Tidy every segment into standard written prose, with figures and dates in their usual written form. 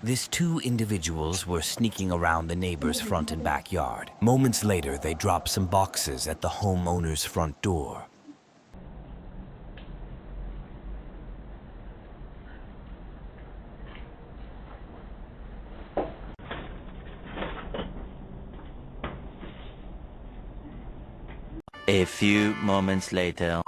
These two individuals were sneaking around the neighbor's front and backyard. Moments later, they dropped some boxes at the homeowner's front door. A few moments later.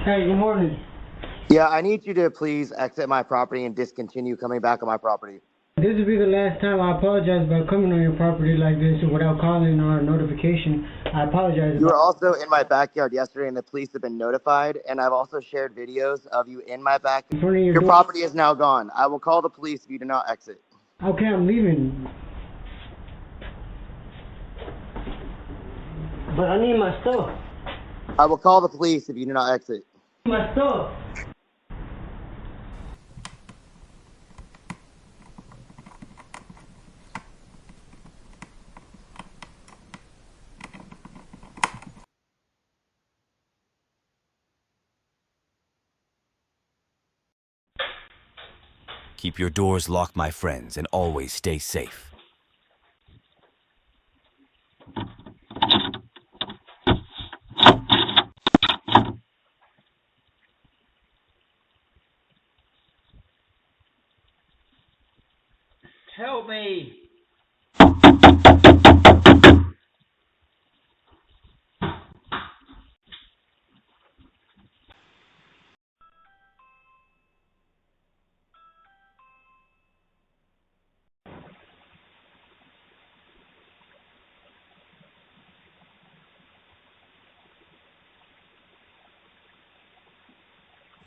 Hey, good morning. Yeah, I need you to please exit my property and discontinue coming back on my property. This will be the last time. I apologize about coming on your property like this without calling or notification. I apologize. You were also in my backyard yesterday and the police have been notified, and I've also shared videos of you in my backyard. In front of Your door. property is now gone. I will call the police if you do not exit. Okay, I'm leaving. But I need my stuff. I will call the police if you do not exit. My stuff. Keep your doors locked, my friends, and always stay safe. Help me!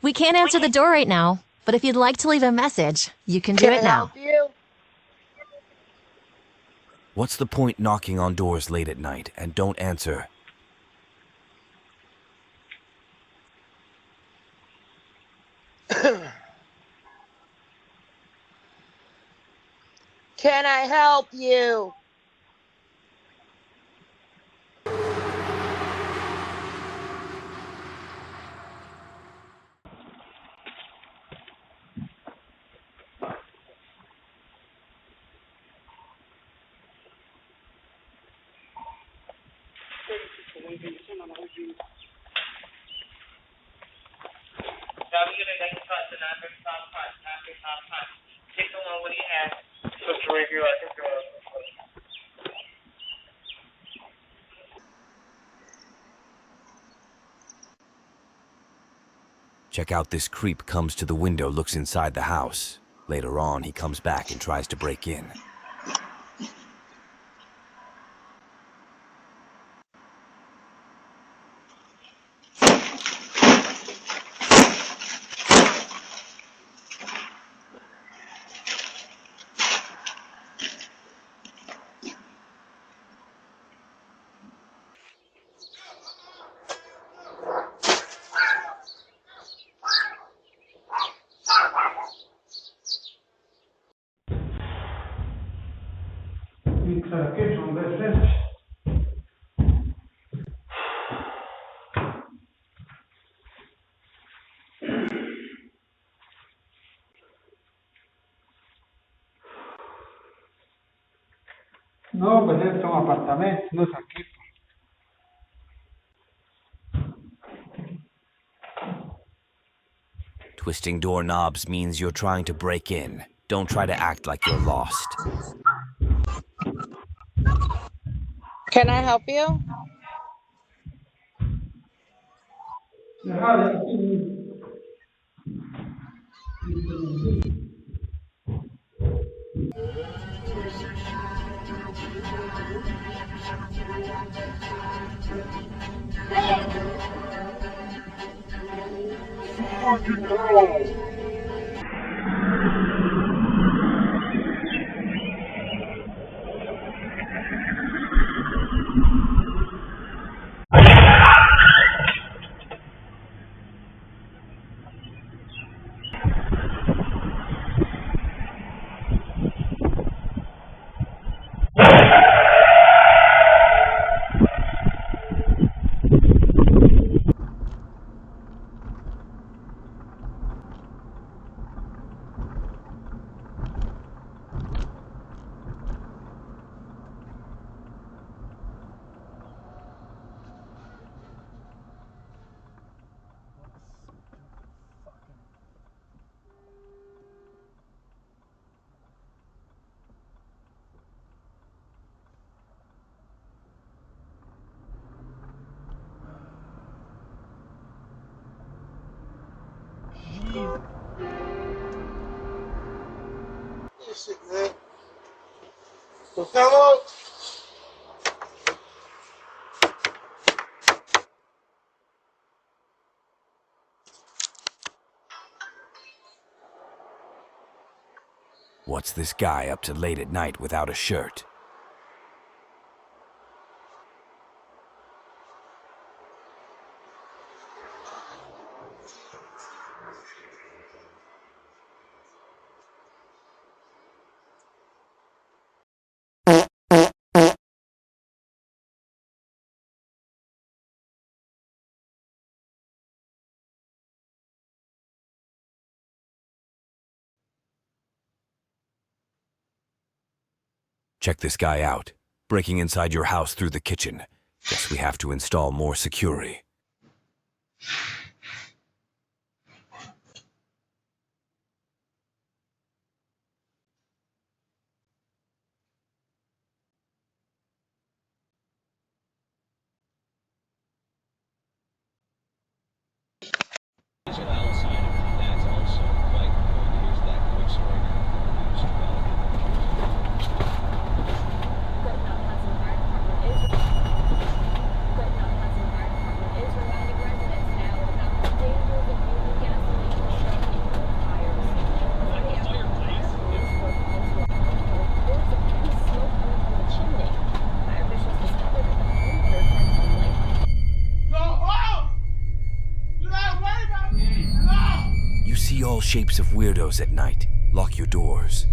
We can't answer the door right now, but if you'd like to leave a message, you can do it now. What's the point knocking on doors late at night and don't answer? Can I help you? Check out this creep comes to the window, looks inside the house. Later on, he comes back and tries to break in. No, pues este es un apartamento, no es aquí. Twisting doorknobs means you're trying to break in. Don't try to act like you're lost. Can I help you? Hello? What's this guy up to late at night without a shirt? Check this guy out. Breaking inside your house through the kitchen. Guess we have to install more security. You see all shapes of weirdos at night. Lock your doors.